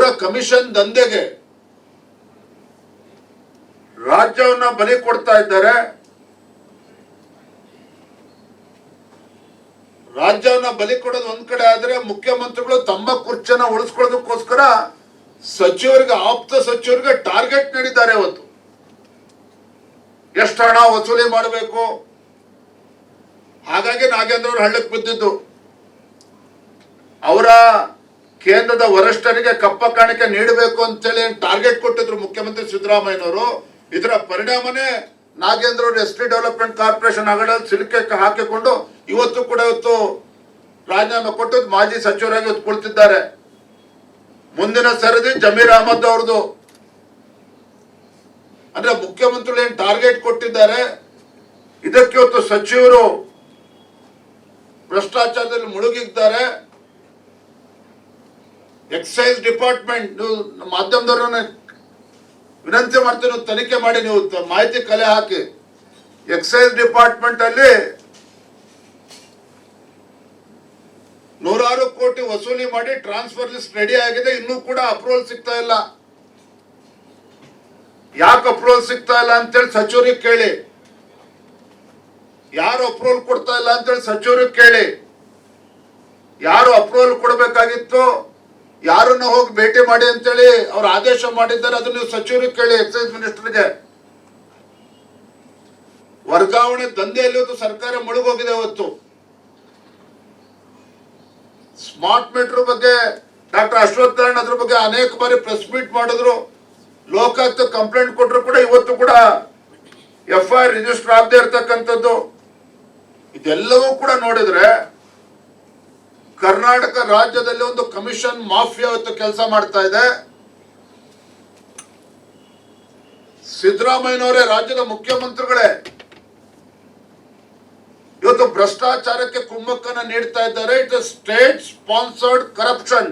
ಇವರ ಕಮಿಷನ್ ದಂಧೆಗೆ ರಾಜ್ಯವನ್ನ ಬಲಿ ಕೊಡ್ತಾ ಇದ್ದಾರೆ. ರಾಜ್ಯವನ್ನ ಬಲಿ ಕೊಡೋದು ಒಂದ್ ಕಡೆ ಆದ್ರೆ, ಮುಖ್ಯಮಂತ್ರಿಗಳು ತಮ್ಮ ಕುರ್ಚನ್ನ ಉಳಿಸ್ಕೊಳ್ಳೋದಕ್ಕೋಸ್ಕರ ಸಚಿವರಿಗೆ, ಆಪ್ತ ಸಚಿವರಿಗೆ ಟಾರ್ಗೆಟ್ ನೀಡಿದ್ದಾರೆ. ಇವತ್ತು ಎಷ್ಟು ಹಣ ವಸೂಲಿ ಮಾಡಬೇಕು, ಹಾಗಾಗಿ ನಾಗೇಂದ್ರ ಅವರು ಹಳ್ಳಕ್ಕೆ ಬಿದ್ದಿದ್ದು. ಅವರ ಕೇಂದ್ರದ ವರಿಷ್ಠರಿಗೆ ಕಪ್ಪ ಕಾಣಿಕೆ ನೀಡಬೇಕು ಅಂತೇಳಿ ಟಾರ್ಗೆಟ್ ಕೊಟ್ಟಿದ್ರು ಮುಖ್ಯಮಂತ್ರಿ ಸಿದ್ದರಾಮಯ್ಯನವರು. ಇದರ ಪರಿಣಾಮನೇ ನಾಗೇಂದ್ರ ಅವರು ಎಸ್ ಟಿ ಡೆವಲಪ್ಮೆಂಟ್ ಕಾರ್ಪೊರೇಷನ್ ಹಗಡಲ್ಲಿ ಸಿಲುಕೆ ಹಾಕಿಕೊಂಡು ಇವತ್ತು ರಾಜೀನಾಮೆ ಕೊಟ್ಟು ಮಾಜಿ ಸಚಿವರಾಗಿ ಕುಳಿತಿದ್ದಾರೆ. ಮುಂದಿನ ಸರದಿ ಜಮೀರ್ ಅಹಮದ್ ಅವ್ರದ್ದು. ಅಂದ್ರೆ ಮುಖ್ಯಮಂತ್ರಿಗಳು ಏನ್ ಟಾರ್ಗೆಟ್ ಕೊಟ್ಟಿದ್ದಾರೆ, ಇದಕ್ಕೆ ಇವತ್ತು ಸಚಿವರು ಭ್ರಷ್ಟಾಚಾರದಲ್ಲಿ ಮುಳುಗಿದ್ದಾರೆ. ಎಕ್ಸೈಸ್ ಡಿಪಾರ್ಟ್ಮೆಂಟ್, ನೀವು ಮಾಧ್ಯಮದವ್ರನ್ನ ವಿನಂತಿ ಮಾಡ್ತೀನಿ, ತನಿಖೆ ಮಾಡಿ, ನೀವು ಮಾಹಿತಿ ಕಲೆ ಹಾಕಿ. ಎಕ್ಸೈಸ್ ಡಿಪಾರ್ಟ್ಮೆಂಟ್ ಅಲ್ಲಿ ನೂರಾರು ಕೋಟಿ ವಸೂಲಿ ಮಾಡಿ ಟ್ರಾನ್ಸ್ಫರ್ ಲಿಸ್ಟ್ ರೆಡಿ ಆಗಿದೆ, ಇನ್ನೂ ಕೂಡ ಅಪ್ರೂವಲ್ ಸಿಗ್ತಾ ಇಲ್ಲ. ಯಾಕೆ ಅಪ್ರೂವಲ್ ಸಿಗ್ತಾ ಇಲ್ಲ ಅಂತೇಳಿ ಸಚಿವರಿಗೆ ಕೇಳಿ. ಯಾರು ಅಪ್ರೂವಲ್ ಕೊಡ್ತಾ ಇಲ್ಲ ಅಂತೇಳಿ ಸಚಿವರಿಗೆ ಕೇಳಿ. ಯಾರು ಅಪ್ರೂವಲ್ ಕೊಡಬೇಕಾಗಿತ್ತು, ಯಾರನ್ನ ಹೋಗಿ ಭೇಟಿ ಮಾಡಿ ಅಂತೇಳಿ ಅವ್ರು ಆದೇಶ ಮಾಡಿದ್ದಾರೆ, ಅದನ್ನ ನೀವು ಸಚಿವರಿಗೆ ಕೇಳಿ, ಎಕ್ಸೈಸ್ ಮಿನಿಸ್ಟರ್ಗೆ. ವರ್ಗಾವಣೆ ದಂಧೆಯಲ್ಲಿ ಇವತ್ತು ಸರ್ಕಾರ ಮುಳುಗೋಗಿದೆ. ಇವತ್ತು ಸ್ಮಾರ್ಟ್ ಮೀಟರ್ ಬಗ್ಗೆ ಡಾಕ್ಟರ್ ಅಶ್ವಥ್ ನಾರಾಯಣ್ ಅದ್ರ ಬಗ್ಗೆ ಅನೇಕ ಬಾರಿ ಪ್ರೆಸ್ ಮೀಟ್ ಮಾಡಿದ್ರು, ಲೋಕಾಯುಕ್ತ ಕಂಪ್ಲೇಂಟ್ ಕೊಟ್ಟರು ಕೂಡ ಇವತ್ತು ಕೂಡ FIR ರಿಜಿಸ್ಟರ್ ಆಗದೆ ಇರ್ತಕ್ಕಂಥದ್ದು. ಇದೆಲ್ಲವೂ ಕೂಡ ನೋಡಿದ್ರೆ ಕರ್ನಾಟಕ ರಾಜ್ಯದಲ್ಲಿ ಒಂದು ಕಮಿಷನ್ ಮಾಫಿಯಾ ಇವತ್ತು ಕೆಲಸ ಮಾಡ್ತಾ ಇದೆ. ಸಿದ್ದರಾಮಯ್ಯನವರೇ ರಾಜ್ಯದ ಮುಖ್ಯಮಂತ್ರಿಗಳೇ ಇವತ್ತು ಭ್ರಷ್ಟಾಚಾರಕ್ಕೆ ಕುಮ್ಮಕ್ಕನ್ನ ನೀಡ್ತಾ ಇದ್ದಾರೆ. It is state sponsored corruption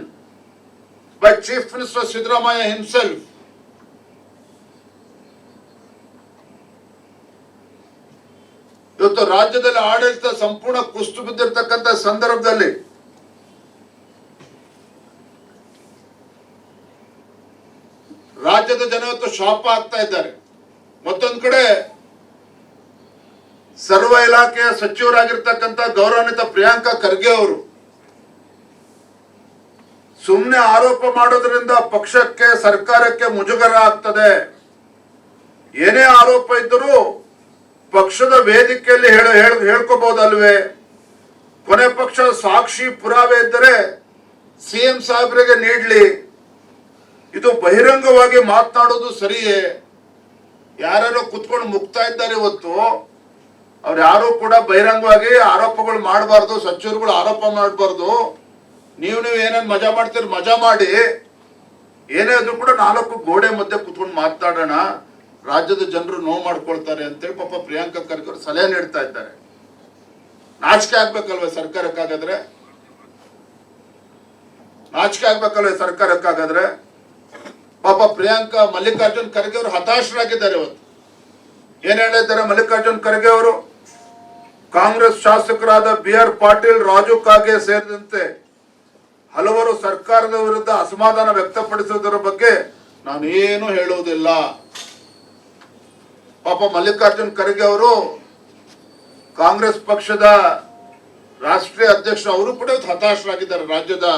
by chief minister Siddaramaiah himself. ಇವತ್ತು ರಾಜ್ಯದಲ್ಲಿ ಆಡಳಿತ ಸಂಪೂರ್ಣ ಕುಸಿದು ಬಿದ್ದಿರ್ತಕ್ಕಂಥ ಸಂದರ್ಭದಲ್ಲಿ ರಾಜ್ಯದ ಜನ ಇವತ್ತು ಶಾಪ ಆಗ್ತಾ ಇದ್ದಾರೆ. ಮತ್ತೊಂದು ಕಡೆ ಸರ್ವ ಇಲಾಖೆಯ ಸಚಿವರಾಗಿರ್ತಕ್ಕಂಥ ಗೌರವಾನ್ವಿತ ಪ್ರಿಯಾಂಕಾ ಖರ್ಗೆ ಅವರು ಸುಮ್ಮನೆ ಆರೋಪ ಮಾಡೋದ್ರಿಂದ ಪಕ್ಷಕ್ಕೆ, ಸರ್ಕಾರಕ್ಕೆ ಮುಜುಗರ ಆಗ್ತದೆ. ಏನೇ ಆರೋಪ ಇದ್ದರೂ ಪಕ್ಷದ ವೇದಿಕೆಯಲ್ಲಿ ಹೇಳ್ಕೋಬಹುದಲ್ವೇ? ಕೊನೆ ಪಕ್ಷ ಸಾಕ್ಷಿ ಪುರಾವೆ ಇದ್ದರೆ CM ಸಾಹೇಬರಿಗೆ ನೀಡ್ಲಿ. ಇದು ಬಹಿರಂಗವಾಗಿ ಮಾತನಾಡೋದು ಸರಿಯೇ? ಯಾರು ಕುತ್ಕೊಂಡು ಮುಗ್ತಾ ಇದ್ದಾರೆ ಇವತ್ತು, ಅವ್ರು ಯಾರು ಕೂಡ ಬಹಿರಂಗವಾಗಿ ಆರೋಪಗಳು ಮಾಡಬಾರ್ದು, ಸಚಿವರುಗಳು ಆರೋಪ ಮಾಡಬಾರ್ದು. ನೀವು ಏನೇನು ಮಜಾ ಮಾಡ್ತೀರಿ ಮಜಾ ಮಾಡಿ, ಏನೇ ಆದ್ರೂ ಕೂಡ ನಾಲ್ಕು ಗೋಡೆ ಮಧ್ಯೆ ಕುತ್ಕೊಂಡು ಮಾತನಾಡೋಣ, ರಾಜ್ಯದ ಜನರು ನೋವು ಮಾಡ್ಕೊಳ್ತಾರೆ ಅಂತೇಳಿ ಪಾಪ ಪ್ರಿಯಾಂಕಾ ಖರ್ಗೆ ಅವರು ಸಲಹೆ ನೀಡ್ತಾ ಇದ್ದಾರೆ. ನಾಚಿಕೆ ಆಗ್ಬೇಕಲ್ವೇ ಸರ್ಕಾರಕ್ಕಾಗಾದ್ರೆ? ನಾಚಿಕೆ ಆಗ್ಬೇಕಲ್ವೇ ಸರ್ಕಾರಕ್ಕಾಗಾದ್ರೆ? ಪಾಪ ಪ್ರಿಯಾಂಕಾ ಮಲ್ಲಿಕಾರ್ಜುನ್ ಖರ್ಗೆ ಅವರು ಹತಾಶರಾಗಿದ್ದಾರೆ. ಇವತ್ತು ಏನ್ ಹೇಳಿದ್ದಾರೆ ಮಲ್ಲಿಕಾರ್ಜುನ್ ಖರ್ಗೆ ಅವರು? ಕಾಂಗ್ರೆಸ್ ಶಾಸಕರಾದ BR ಪಾಟೀಲ್, ರಾಜು ಕಾಗೆ ಸೇರಿದಂತೆ ಹಲವರು ಸರ್ಕಾರದ ವಿರುದ್ಧ ಅಸಮಾಧಾನ ವ್ಯಕ್ತಪಡಿಸುವುದರ ಬಗ್ಗೆ ನಾನೇನು ಹೇಳುವುದಿಲ್ಲ. ಪಾಪ ಮಲ್ಲಿಕಾರ್ಜುನ್ ಖರ್ಗೆ ಅವರು ಕಾಂಗ್ರೆಸ್ ಪಕ್ಷದ ರಾಷ್ಟ್ರೀಯ ಅಧ್ಯಕ್ಷ, ಅವರು ಕೂಡ ಹತಾಶರಾಗಿದ್ದಾರೆ ರಾಜ್ಯದ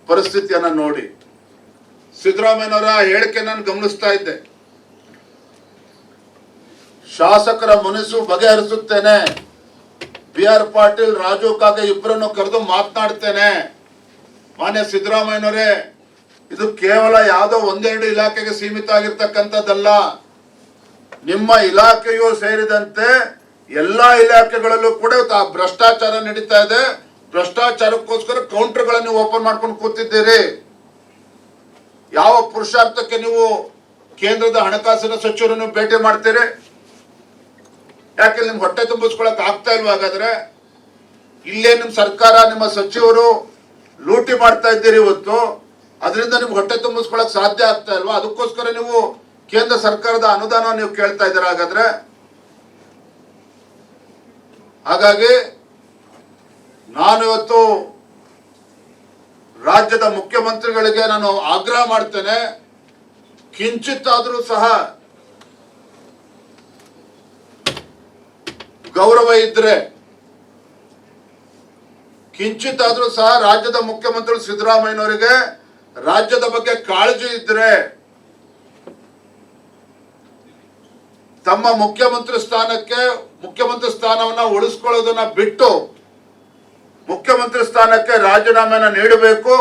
ಪರಿಸ್ಥಿತಿಯನ್ನ ನೋಡಿ. ಸಿದ್ದರಾಮಯ್ಯನವರ ಹೇಳಿಕೆ ನಾನು ಗಮನಿಸ್ತಾ ಇದ್ದೆ. ಶಾಸಕರ ಮುನಿಸು ಬಗೆಹರಿಸುತ್ತೇನೆ, BR ಪಾಟೀಲ್, ರಾಜು ಕಾಗೆ ಇಬ್ಬರನ್ನು ಕರೆದು ಮಾತನಾಡ್ತೇನೆ. ಮಾನ್ಯ ಸಿದ್ದರಾಮಯ್ಯನವರೇ, ಇದು ಕೇವಲ ಯಾವುದೋ ಒಂದೆರಡು ಇಲಾಖೆಗೆ ಸೀಮಿತ ಆಗಿರ್ತಕ್ಕಂಥದ್ದಲ್ಲ. ನಿಮ್ಮ ಇಲಾಖೆಯೂ ಸೇರಿದಂತೆ ಎಲ್ಲಾ ಇಲಾಖೆಗಳಲ್ಲೂ ಕೂಡ ಭ್ರಷ್ಟಾಚಾರ ನಡೀತಾ ಇದೆ. ಭ್ರಷ್ಟಾಚಾರಕ್ಕೋಸ್ಕರ ಕೌಂಟರ್ಗಳನ್ನು ಓಪನ್ ಮಾಡ್ಕೊಂಡು ಕೂತಿದ್ದೀರಿ. ಯಾವ ಪುರುಷಾರ್ಥಕ್ಕೆ ನೀವು ಕೇಂದ್ರದ ಹಣಕಾಸಿನ ಸಚಿವರನ್ನು ಭೇಟಿ ಮಾಡ್ತೀರಿ? ಯಾಕೆ ನಿಮ್ಗೆ ಹೊಟ್ಟೆ ತುಂಬಿಸ್ಕೊಳಕ್ ಆಗ್ತಾ ಇಲ್ವಾ? ಹಾಗಾದ್ರೆ ಇಲ್ಲೇ ನಿಮ್ ಸರ್ಕಾರ, ನಿಮ್ಮ ಸಚಿವರು ಲೂಟಿ ಮಾಡ್ತಾ ಇದ್ದೀರಿ ಇವತ್ತು. ಅದರಿಂದ ನಿಮ್ಗೆ ಹೊಟ್ಟೆ ತುಂಬಿಸ್ಕೊಳಕ್ ಸಾಧ್ಯ ಆಗ್ತಾ ಇಲ್ವಾ? ಅದಕ್ಕೋಸ್ಕರ ನೀವು ಕೇಂದ್ರ ಸರ್ಕಾರದ ಅನುದಾನ ನೀವು ಕೇಳ್ತಾ ಇದ್ದೀರಾ ಹಾಗಾದ್ರೆ? ಹಾಗಾಗಿ ನಾನು ಇವತ್ತು ರಾಜ್ಯದ ಮುಖ್ಯಮಂತ್ರಿಗಳಿಗೆ ನಾನು ಆಗ್ರಹ ಮಾಡ್ತೇನೆ, ಕಿಂಚಿತ್ತಾದ್ರೂ ಸಹ ಗೌರವ ಇದ್ರೆ, ಕಿಂಚಿತ್ತಾದ್ರೂ ಸಹ ರಾಜ್ಯದ ಮುಖ್ಯಮಂತ್ರಿ ಸಿದ್ದರಾಮಯ್ಯನವರಿಗೆ ರಾಜ್ಯದ ಬಗ್ಗೆ ಕಾಳಜಿ ಇದ್ರೆ ತಮ್ಮ ಮುಖ್ಯಮಂತ್ರಿ ಸ್ಥಾನವನ್ನ ಉಳಿಸ್ಕೊಳ್ಳೋದನ್ನ ಬಿಟ್ಟು ಮುಖ್ಯಮಂತ್ರಿ ಸ್ಥಾನಕ್ಕೆ ರಾಜೀನಾಮೆನ ನೀಡಬೇಕು.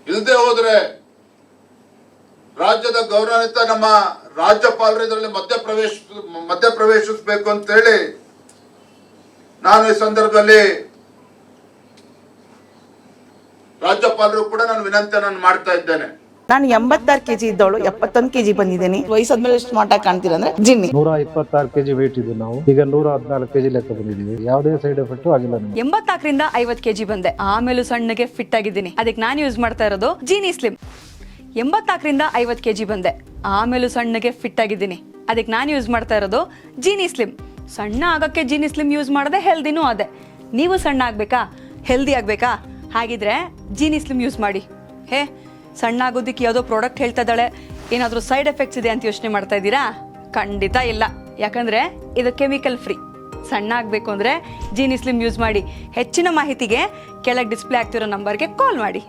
ಇಲ್ಲದೆ ಹೋದ್ರೆ ರಾಜ್ಯದ ಗೌರವಾನ್ವಿತ ನಮ್ಮ ರಾಜ್ಯಪಾಲರು ಇದರಲ್ಲಿ ಮಧ್ಯಪ್ರವೇಶಿಸಬೇಕು ಅಂತ ಹೇಳಿ ನಾನು ಈ ಸಂದರ್ಭದಲ್ಲಿ ರಾಜ್ಯಪಾಲರು ಕೂಡ ನಾನು ವಿನಂತಿಯನ್ನು ಮಾಡ್ತಾ ಇದ್ದೇನೆ. ನಾನು 86 kg ಇದ್ದವಳು 71 kg ಬಂದಿದ್ದೀನಿ. ವಯಸ್ಸಾದ್ಮೇಲೆ ಸ್ಮಾರ್ಟ್ ಆಗಿ ಕಾಣ್ತೀರಾ ಅಂದ್ರೆ ಜಿನ್ನಿ. 126 kg ವೇಟ್ ಇದ್ದು ನಾವು ಈಗ 114 kg ಲೆಕ್ಕ ಬಂದಿದ್ದೀವಿ. ಯಾವುದೇ ಸೈಡ್ ಎಫೆಕ್ಟ್ ಆಗಿಲ್ಲ ನಮಗೆ. 84ರಿಂದ 50 kg ಬಂದೆ, ಆಮೇಲೂ ಸಣ್ಣಗೆ ಫಿಟ್ ಆಗಿದ್ದೀನಿ. ಅದಕ್ಕೆ ನಾನು ಯೂಸ್ ಮಾಡ್ತಾ ಇರೋದು ಜೀನಿ ಸ್ಲಿಮ್. 84ರಿಂದ 50 kg ಬಂದೆ, ಆಮೇಲೂ ಸಣ್ಣಗೆ ಫಿಟ್ ಆಗಿದ್ದೀನಿ. ಅದಕ್ಕೆ ನಾನು ಯೂಸ್ ಮಾಡ್ತಾ ಇರೋದು ಜೀನಿ ಸ್ಲಿಮ್. ಸಣ್ಣ ಆಗಕ್ಕೆ ಜೀನಿ ಸ್ಲಿಮ್ ಯೂಸ್ ಮಾಡದೆ ಹೆಲ್ದಿನೂ ಅದೇ. ನೀವು ಸಣ್ಣ ಆಗ್ಬೇಕಾ, ಹೆಲ್ದಿ ಆಗ್ಬೇಕಾ? ಹಾಗಿದ್ರೆ ಜೀನಿ ಸ್ಲಿಮ್ ಯೂಸ್ ಮಾಡಿ. ಸಣ್ಣ ಆಗೋದಕ್ಕೆ ಯಾವುದೋ ಪ್ರಾಡಕ್ಟ್ ಹೇಳ್ತಾ ಇದ್ದಾಳೆ, ಏನಾದರೂ ಸೈಡ್ ಎಫೆಕ್ಟ್ಸ್ ಇದೆ ಅಂತ ಯೋಚನೆ ಮಾಡ್ತಾ ಇದ್ದೀರಾ? ಖಂಡಿತ ಇಲ್ಲ, ಯಾಕಂದ್ರೆ ಇದು ಕೆಮಿಕಲ್ ಫ್ರೀ. ಸಣ್ಣ ಆಗಬೇಕು ಅಂದರೆ ಜೀನಿ ಸ್ಲಿಮ್ ಯೂಸ್ ಮಾಡಿ. ಹೆಚ್ಚಿನ ಮಾಹಿತಿಗೆ ಕೆಳಗೆ ಡಿಸ್ಪ್ಲೇ ಆಗ್ತಿರೋ ನಂಬರ್ಗೆ ಕಾಲ್ ಮಾಡಿ.